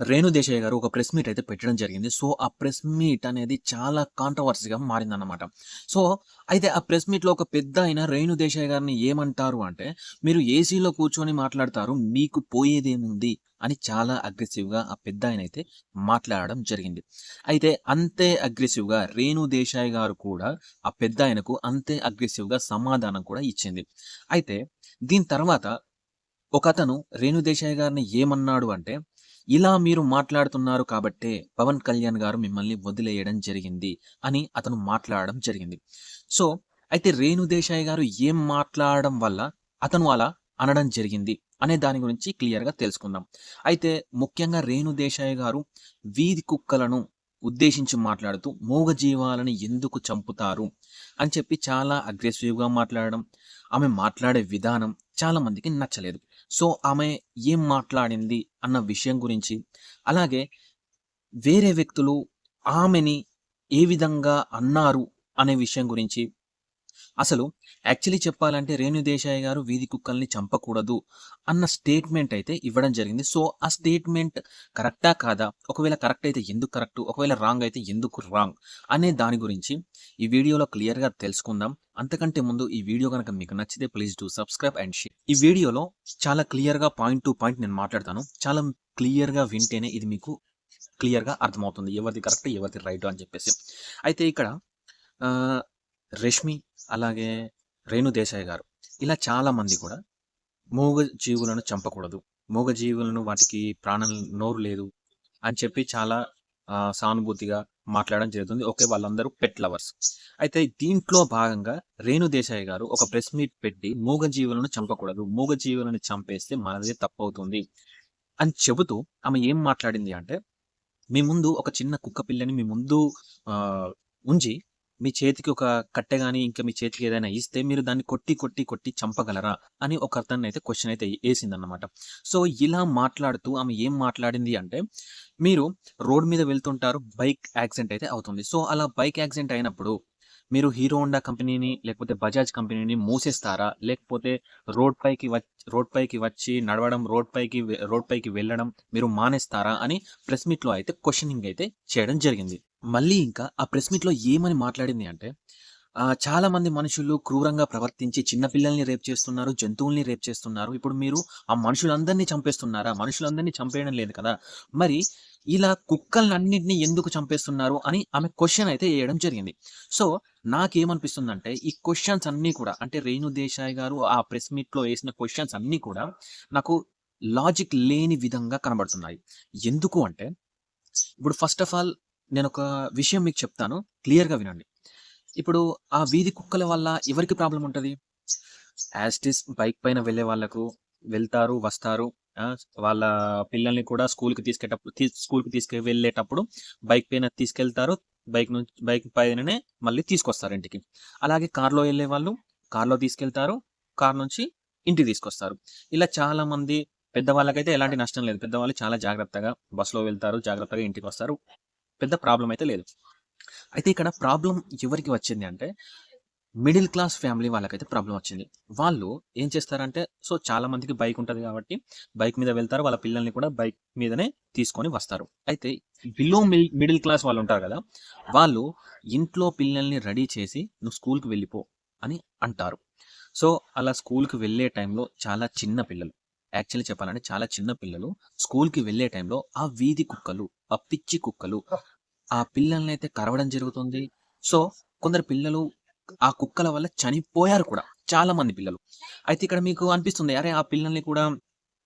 రేణు దేశాయ్ గారు ఒక press meet అయితే పెట్టడం జరిగింది. సో, ఆ ప్రెస్ మీట్ అనేది చాలా కాంట్రోవర్సీ‌గా మారిందన్నమాట. సో, అయితే ఆ ప్రెస్ మీట్‌లో ఒక పెద్దాయన రేణు దేశాయ్ గారిని ఏమంటారు అంటే, "మీరు ఏసీలో కూర్చొని మాట్లాడతారు. మీకు పోయేదేముంది?" అని చాలా అగ్రెసివ్‌గా ఆ పెద్దాయనైతే మాట్లాడడం జరిగింది. అయితే అంతే అగ్రెసివ్‌గా రేణు దేశాయ్ గారు కూడా ఆ పెద్దాయనకు అంతే అగ్రెసివ్‌గా సమాధానం కూడా ఇచ్చింది. అయితే దీని తర్వాత ఒకతను రేణు దేశాయ్ గారిని ఏమన్నాడు అంటే, "ఇలా మీరు మాట్లాడుతున్నారు కాబట్టే పవన్ కళ్యాణ్ గారు మిమ్మల్ని వదిలేయడం జరిగింది" అని అతను మాట్లాడడం జరిగింది. సో, అయితే రేణు దేశాయ్ గారు ఏం మాట్లాడడం వల్ల అతను అలా అనడం జరిగింది అనే దాని గురించి క్లియర్‌గా తెలుసుకుందాం. అయితే ముఖ్యంగా రేణు దేశాయ్ గారు వీధి కుక్కలను ఉద్దేశించి మాట్లాడుతూ మూగజీవాలని ఎందుకు చంపుతారు అని చెప్పి చాలా అగ్రెసివ్‌గా మాట్లాడడం, ఆమె మాట్లాడే విధానం చాలా మందికి నచ్చలేదు. సో, ఆమె ఏం మాట్లాడింది అన్న విషయం గురించి, అలాగే వేరే వ్యక్తులు ఆమెని ఏ విధంగా అన్నారు అనే విషయం గురించి, అసలు యాక్చువల్లీ చెప్పాలంటే రేణు దేశాయ్ గారు వీధి కుక్కల్ని చంపకూడదు అన్న స్టేట్మెంట్ అయితే ఇవ్వడం జరిగింది. సో, ఆ స్టేట్మెంట్ కరెక్టా? కాదా? ఒకవేళ కరెక్ట్ అయితే ఎందుకు కరెక్ట్? ఒకవేళ రాంగ్ అయితే ఎందుకు రాంగ్? అనే దాని గురించి ఈ వీడియోలో క్లియర్‌గా తెలుసుకుందాం. అంతకంటే ముందు ఈ వీడియో గనక మీకు నచ్చితే please do subscribe and share. ఈ వీడియోలో చాలా క్లియర్‌గా పాయింట్ టు పాయింట్ నేను మాట్లాడతాను. చాలా క్లియర్‌గా వింటేనే ఇది మీకు క్లియర్‌గా అర్థమవుతుంది. ఎవరిది కరెక్ట్, ఎవరిది రైట్ అని చెప్పేసి. అయితే ఇక్కడ ఆహ్, రష్మి అలాగే రేణు దేశాయ్ గారు ఇలా చాలామంది కూడా మూగ జీవులను చంపకూడదు. మూగ జీవులను వాటికి ప్రాణం నోరు లేదు అని చెప్పి చాలా సానుభూతిగా మాట్లాడడం జరుగుతుంది. ఓకే. వాళ్ళందరూ పెట్ లవర్స్. అయితే దీంట్లో భాగంగా రేణు దేశాయ్ గారు ఒక ప్రెస్ మీట్ పెట్టి మూగ జీవులను చంపకూడదు. మూగ జీవులను చంపేస్తే మనదే తప్పవుతుంది అని చెబుతూ ఆమె ఏం మాట్లాడింది అంటే, మీ ముందు ఒక చిన్న కుక్క పిల్లని మీ ముందు ఉంచి మీ చేతికి ఒక కట్టె గాని, ఇంకా మీ చేతికి ఏదైనా ఇస్తే మీరు దాన్ని కొట్టి చంపగలరా? అని ఒక అతన్నయితే క్వెషన్ అయితే ఏసిందన్నమాట. సో, ఇలా మాట్లాడుతూ ఆమె ఏం మాట్లాడింది అంటే, మీరు రోడ్ మీద వెళ్తుంటారు. బైక్ యాక్సిడెంట్ అయితే అవుతుంది. సో, అలా బైక్ యాక్సిడెంట్ అయినప్పుడు మీరు హీరో హోండా కంపెనీని, లేకపోతే బజాజ్ కంపెనీని మూసేస్తారా? లేకపోతే రోడ్ పైకి వచ్చి నడవడం, రోడ్ పైకి వెళ్ళడం మీరు మానేస్తారా? అని ప్రెస్ మీట్‌లో అయితే క్వెషనింగ్ అయితే చేయడం జరిగింది. మళ్ళీ ఇంకా ఆ ప్రెస్ మీట్‌లో ఏమని మాట్లాడింది అంటే, చాలామంది మనుషులు క్రూరంగా ప్రవర్తించి చిన్న పిల్లల్ని రేప్ చేస్తున్నారు, జంతువుల్ని రేప్ చేస్తున్నారు. ఇప్పుడు మీరు ఆ మనుషులందరిని చంపేస్తున్నారా? మనుషులందరిని చంపేయడం లేదు కదా! మరి ఇలా కుక్కలనన్నిటిని ఎందుకు చంపేస్తున్నారు? అని ఆమె క్వెషన్ అయితే ఎయడం జరిగింది. సో, నాకేమనిపిస్తుందంటే ఈ క్వెషన్స్ అన్నీ కూడా అంటే రేణు దేశాయ్ గారు ఆ ప్రెస్ మీట్‌లో ఏసిన క్వెషన్స్ అన్నీ కూడా నాకు లాజిక్ లేని విధంగా కనబడుతున్నాయి. ఎందుకు అంటే ఇప్పుడు ఫస్ట్ ఆఫ్ ఆల్ నేనొక విషయం మీకు చెప్తాను. క్లియర్‌గా వినండి. ఇప్పుడు ఆ వీధి కుక్కల వల్ల ఎవరికి ప్రాబ్లమ్ ఉంటది? యాజ్ ఇట్ ఈజ్ బైక్ పైన వెళ్ళే వాళ్ళకు వెళ్తారు, వస్తారు. ఆ! వాళ్ళ పిల్లల్ని కూడా స్కూల్‌కి తీసుకువెళ్ళేటప్పుడు బైక్ పైన తీసుకెళ్తారు. బైక్ పైననే మళ్ళీ తీసుకొస్తారు ఇంటికి. అలాగే కార్‌లో ఎళ్ళేవాళ్ళు కార్‌లో తీసుకెళ్తారు. కార్ నుంచి ఇంటికి తీసుకొస్తారు. ఇలా చాలామంది పెద్దవాళ్ళకైతే ఎలాంటి నష్టం లేదు. పెద్దవాళ్ళు చాలా జాగ్రత్తగా బస్‌లో వెళ్తారు. జాగ్రత్తగా ఇంటికొస్తారు. పెద్ద ప్రాబ్లమ్ అయితే లేదు. అయితే ఇక్కడ ప్రాబ్లమ్ ఎవరికి వచ్చింది అంటే, మిడిల్ క్లాస్ ఫ్యామిలీ వాళ్ళకైతే ప్రాబ్లమ్ వచ్చింది. వాళ్ళు ఏం చేస్తారంటే, సో చాలా మందికి బైక్ ఉంటది కాబట్టి, బైక్ మీద వెళ్తారు. వాళ్ళ పిల్లల్ని కూడా బైక్ మీదనే తీసుకొని వస్తారు. అయితే మిడిల్ క్లాస్ వాళ్ళు ఉంటారు కదా! వాళ్ళు ఇంట్లో పిల్లల్ని రెడీ చేసి, "నువ్వు స్కూల్‌కి వెళ్ళిపో" అని అంటారు. సో, అలా స్కూల్‌కి వెళ్ళే టైంలో చాలా చిన్న పిల్లలు, యాక్చువల్లీ చెప్పాలంటే చాలా చిన్న పిల్లలు స్కూల్‌కి వెళ్ళే టైంలో ఆ వీధి కుక్కలు, ఆ పిచ్చి కుక్కలు ఆ పిల్లలనైతే కరవడం జరుగుతుంది. సో, కొందరు పిల్లలు ఆ కుక్కల వల్ల చనిపోయారు కూడా. చాలా మంది పిల్లలు. అయితే ఇక్కడ మీకు అనిపిస్తుంది, అరే! ఆ పిల్లల్ని కూడా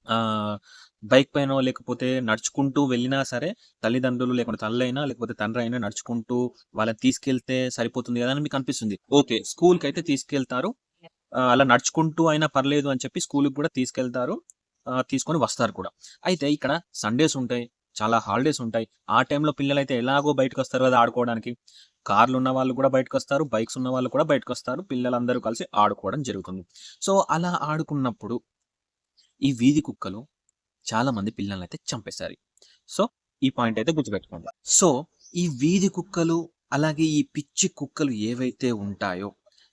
ఆహ్, బైక్ పైనో లేకపోతే నడుచుకుంటూ వెళ్ళినా సరే, తల్లిదండ్రులు లేకుంటే తల్లైనా లేకపోతే తండ్రైనా నడుచుకుంటూ వాళ్ళని తీసుకెళ్తే సరిపోతుంది గదా! అని మీకు అనిపిస్తుంది. ఓకే. స్కూల్‌కైతే తీసుకెళ్తారు. అలా నడుచుకుంటూ అయినా పర్లేదు అని చెప్పి స్కూలుకి కూడా తీసుకెళ్తారు. తీసుకొని వస్తారు కూడా. అయితే ఇక్కడ సండేస్ ఉంటాయి. చాలా హాలిడేస్ ఉంటాయి. ఆ టైంలో పిల్లలైతే ఎలాగో బయటకొస్తారు కదా ఆడుకోవడానికి. కార్లున్న వాళ్ళు కూడా బయటకొస్తారు. బైక్స్ ఉన్న వాళ్ళు కూడా బయటకొస్తారు. పిల్లలందరూ కలిసి ఆడుకోవడం జరుగుతుంది. సో, అలా ఆడుకున్నప్పుడు ఈ వీధి కుక్కలు చాలా మంది పిల్లలనైతే చంపేశాయి. సో, ఈ పాయింట్ అయితే గుర్తుపెట్టుకోండి. సో, ఈ వీధి కుక్కలు అలాగే ఈ పిచ్చి కుక్కలు ఏవైతే ఉంటాయో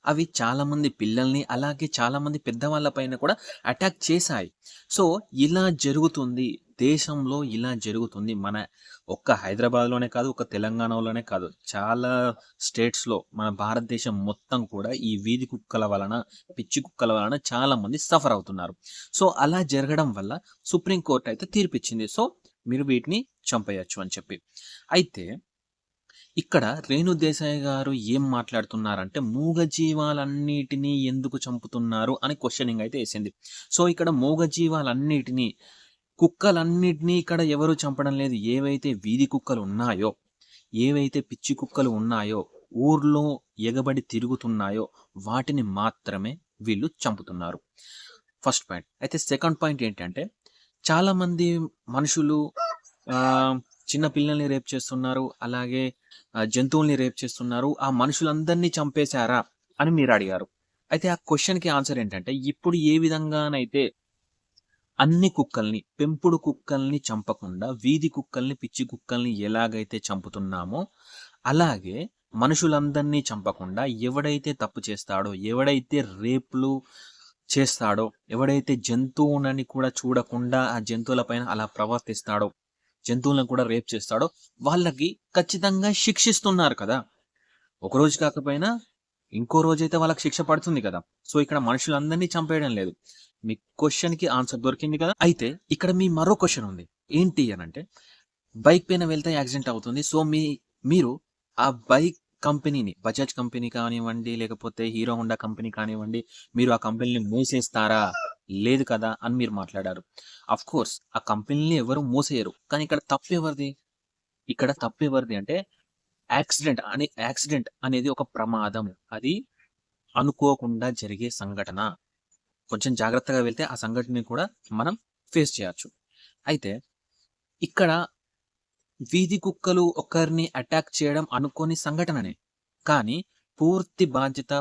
అవి చాలామంది పిల్లల్ని, అలాగే చాలామంది పెద్దవాళ్ళ పైన కూడా అటాక్ చేశాయి. సో, ఇలా జరుగుతుంది. దేశంలో ఇలా జరుగుతుంది. మన ఒక్క హైదరాబాద్‌లోనే కాదు, ఒక్క తెలంగాణలోనే కాదు. చాలా స్టేట్స్‌లో మన భారతదేశం మొత్తం కూడా ఈ వీధి కుక్కల వలన, పిచ్చి కుక్కల వలన చాలామంది సఫర్ అవుతున్నారు. సో, అలా జరగడం వల్ల సుప్రీం కోర్ట్ అయితే తీర్పిచ్చింది. సో, మీరు వీటిని చంపేయొచ్చు అని చెప్పి. అయితే ఇక్కడ రేణు దేశాయ్ గారు ఏం మాట్లాడుతున్నారంటే, మూగజీవాలన్నిటిని ఎందుకు చంపుతున్నారు అని క్వెషనింగ్ అయితే ఏసింది. సో, ఇక్కడ మూగజీవాలన్నిటిని, కుక్కలన్నిటిని ఇక్కడ ఎవరు చంపడం లేదు. ఏవైతే వీధి కుక్కలున్నాయో, ఏవైతే పిచ్చి కుక్కలు ఉన్నాయో, ఊర్లో ఎగబడి తిరుగుతున్నాయో, వాటిని మాత్రమే వీళ్ళు చంపుతున్నారు. First point. అయితే సెకండ్ పాయింట్ ఏంటంటే, చాలామంది మనుషులు ఆహ్, చిన్న పిల్లల్ని రేప్ చేస్తున్నారు. అలాగే జంతువుల్ని రేప్ చేస్తున్నారు. ఆ మనుషులందరిని చంపేశారా అని మీరడిగారు. అయితే ఆ క్వెషన్‌కి ఆన్సర్ ఏంటంటే, ఇప్పుడు ఏ విధంగానైతే అన్ని కుక్కల్ని, పెంపుడు కుక్కల్ని చంపకుండా వీధి కుక్కల్ని, పిచ్చి కుక్కల్ని ఎలాగైతే చంపుతున్నామో, అలాగే మనుషులందరినీ చంపకుండా ఎవడైతే తప్పు చేస్తాడో, ఎవడైతే రేప్‌లు చేస్తాడో, ఎవడైతే జంతువులని కూడా చూడకుండా ఆ జంతువుల పైన అలా ప్రవర్తిస్తాడో, జంతువులను కూడా రేప్ చేస్తాడో, వాళ్ళకి ఖచ్చితంగా శిక్షిస్తున్నారు కదా! ఒకరోజు కాకపోయినా ఇంకో రోజైతే వాళ్ళకి శిక్ష పడుతుంది కదా! సో, ఇక్కడ మనుషులందరినీ చంపేయడం లేదు. మీ క్వెషన్‌కి ఆన్సర్ దొరికింది కదా! అయితే ఇక్కడ మీ మరో క్వెషన్ ఉంది. ఏంటి అనంటే, బైక్ పైన వెళ్తే యాక్సిడెంట్ అవుతుంది. సో, మీరు ఆ బైక్ కంపెనీని, బజాజ్ కంపెనీ కానివ్వండి, లేకపోతే హీరో హోండా కంపెనీ కానివ్వండి, మీరు ఆ కంపెనీని మూసేస్తారా? లేదు కదా! అని మీరు మాట్లాడారు. ఆఫ్‌కోర్స్ ఆ కంపెనీని ఎవరు మూసేయరు. కానీ ఇక్కడ తప్పెవరిది? ఇక్కడ తప్పెవరిది అంటే యాక్సిడెంట్ అనేది ఒక ప్రమాదం. అది అనుకోకుండా జరిగే సంఘటన. కొంచెం జాగ్రత్తగా వెళ్తే ఆ సంఘటనని కూడా మనం ఫేస్ చేయొచ్చు. అయితే ఇక్కడ వీధి కుక్కలు ఒకరిని అటాక్ చేయడం అనుకోని సంఘటననే. కానీ పూర్తి బాధ్యత,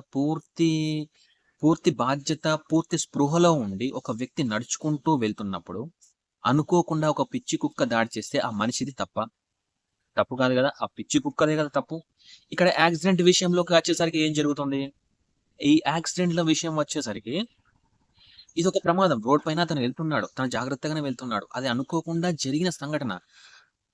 పూర్తి స్పృహలో ఉండి ఒక వ్యక్తి నడుచుకుంటూ వెళ్తున్నప్పుడు అనుకోకుండా ఒక పిచ్చి కుక్క దాడి చేస్తే ఆ మనిషిది తప్పా? తప్పు కాదు గదా! ఆ పిచ్చి కుక్కదే గదా తప్పు. ఇక్కడ యాక్సిడెంట్ విషయంలోకి వచ్చేసరికి ఏం జరుగుతుంది? ఈ యాక్సిడెంట్‌ల విషయం వచ్చేసరికి ఇదొక ప్రమాదం. రోడ్ పైన అతను వెళ్తున్నాడు. తను జాగ్రత్తగానే వెళ్తున్నాడు. అది అనుకోకుండా జరిగిన సంఘటన.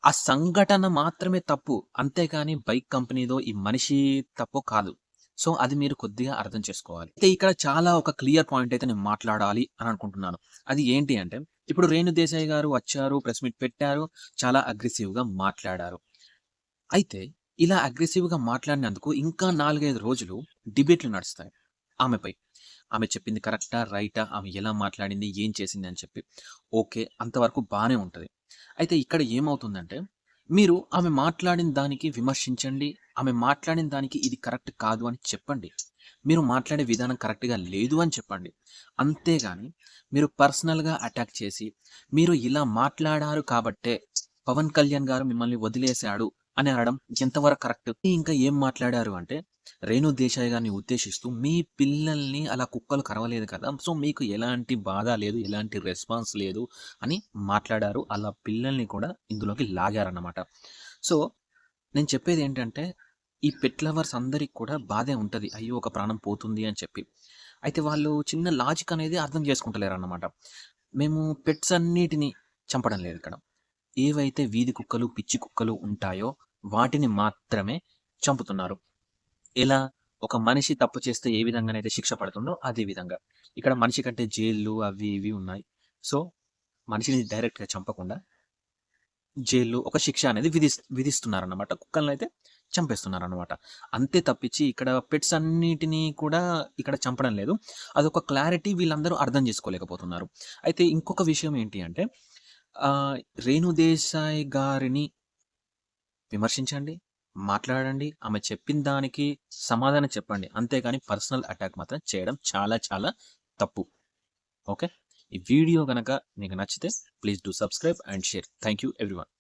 ఆ సంఘటన మాత్రమే తప్పు. అంతేకాని బైక్ కంపెనీదో, ఈ మనిషి తప్పో కాదు. సో, అది మీరు కొద్దిగా అర్థం చేసుకోవాలి. అయితే ఇక్కడ చాలా ఒక క్లియర్ పాయింట్ అయితే నేను మాట్లాడాలి అని అనుకుంటున్నాను. అది ఏంటి అంటే, ఇప్పుడు రేణు దేశాయ్ గారు వచ్చారు, ప్రెస్ మీట్ పెట్టారు, చాలా అగ్రెసివ్‌గా మాట్లాడారు. అయితే ఇలా అగ్రెసివ్‌గా మాట్లాడినందుకు ఇంకా 4, 5 రోజులు డిబేట్‌లు నడుస్తాయి ఆమెపై. ఆమె చెప్పింది కరెక్టా? రైటా? ఆమె ఎలా మాట్లాడింది? ఏం చేసింది? అని చెప్పి. ఓకే. అంతవరకు బానే ఉంటది. అయితే ఇక్కడ ఏమవుతుందంటే, మీరు ఆమె మాట్లాడిన దానికి విమర్శించండి. ఆమె మాట్లాడిన దానికి ఇది కరెక్ట్ కాదు అని చెప్పండి. మీరు మాట్లాడే విధానం కరెక్ట్‌గా లేదు అని చెప్పండి. అంతేగాని మీరు పర్సనల్‌గా అటాక్ చేసి, మీరు ఇలా మాట్లాడారు కాబట్టే పవన్ కళ్యాణ్ గారు మిమ్మల్ని వదిలేసాడు అని అనడం ఎంతవరకు కరెక్ట్? ఇంకా ఏం మాట్లాడారు అంటే, రేణు దేశాయ్ గారిని ఉద్దేశిస్తూ, మీ పిల్లల్ని అలా కుక్కలు కరవలేదు కదా! సో, మీకు ఎలాంటి బాధ లేదు, ఎలాంటి రెస్పాన్స్ లేదు అని మాట్లాడారు. అలా పిల్లల్ని కూడా ఇందులోకి లాగారన్నమాట. సో, నేను చెప్పేదేంటంటే, ఈ పెట్ లవర్స్ అందరికి కూడా బాధే ఉంటది. అయ్యో! ఒక ప్రాణం పోతుంది అని చెప్పి. అయితే వాళ్ళు చిన్న లాజిక్ అనేది అర్థం చేసుకుంటలేరన్నమాట. మేము పెట్స్ అన్నిటిని చంపడం లేదిక్కడ. ఏవైతే వీధి కుక్కలు, పిచ్చి కుక్కలు ఉంటాయో వాటిని మాత్రమే చంపుతున్నారు. ఎలా? ఒక మనిషి తప్పు చేస్తే ఏ విధంగానైతే శిక్ష పడుతుందో అదే విధంగా. ఇక్కడ మనిషి కంటే జైల్లు అవి ఇవి ఉన్నాయి. సో, మనిషిని డైరెక్ట్‌గా చంపకుండా జైల్లు ఒక శిక్ష అనేది విధిస్తున్నారన్నమాట. కుక్కలనైతే చంపేస్తున్నారన్నమాట. అంతే తప్పించి ఇక్కడ పెట్స్ అన్నిటిని కూడా ఇక్కడ చంపడం లేదు. అదొక క్లారిటీ వీళ్ళందరూ అర్థం చేసుకోలేకపోతున్నారు. అయితే ఇంకొక విషయం ఏంటి అంటే, ఆహ్, రేణు దేశాయ్ గారిని విమర్శించండి, మాట్లాడండి. ఆమె చెప్పిన దానికి సమాధానం చెప్పండి. అంతేగాని పర్సనల్ అటాక్ మాత్రం చేయడం చాలా చాలా తప్పు. ఓకే. ఈ వీడియో గనక మీకు నచ్చితే please do subscribe and share. Thank you everyone.